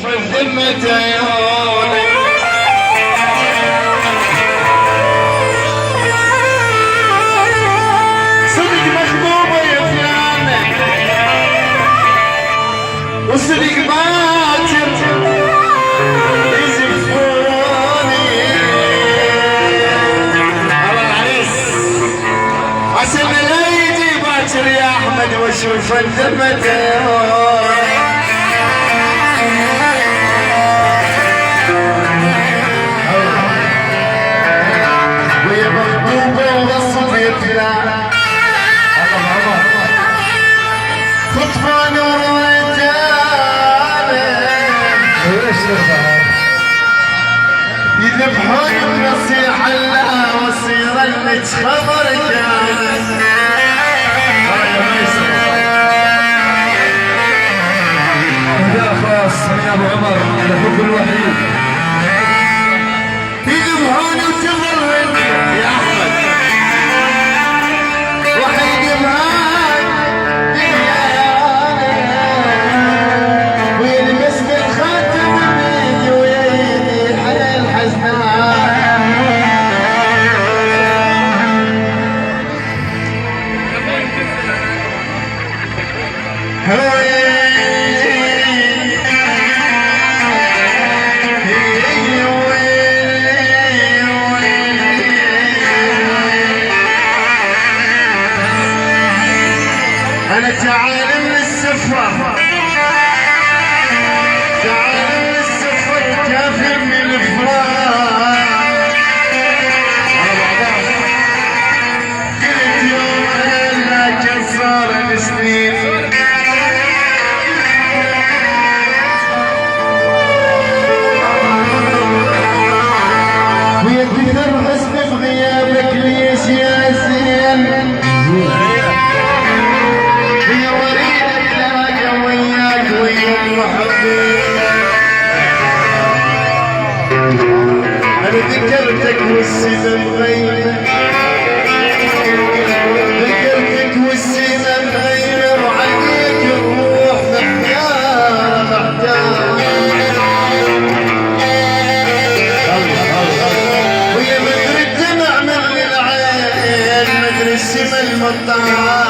واشوف الذمة عيوني صدق مخبوبة يا فلانة وصدق باكر يزفوني الله العريس عسى لا يجي باكر يا احمد واشوف الذمة عيوني خطفان ورجاله يذبحون النصيحة لها وصير لك خبر كان هداء خاص من ابو عمر الحب الوحيد يذبحون وتظل يا احمد وحيدمها أنا تعال من السفرة تعال من السفرة كافر من الفراق قلت يوم لكن صار سنين ويكثر حسن بغيابك ليش يا زين أنا ذكرتك والسما مغيمة ذكرتك والسما مغيمة وعليك الروح محتارة ويا مدري الدمع من العين مدري السما المطار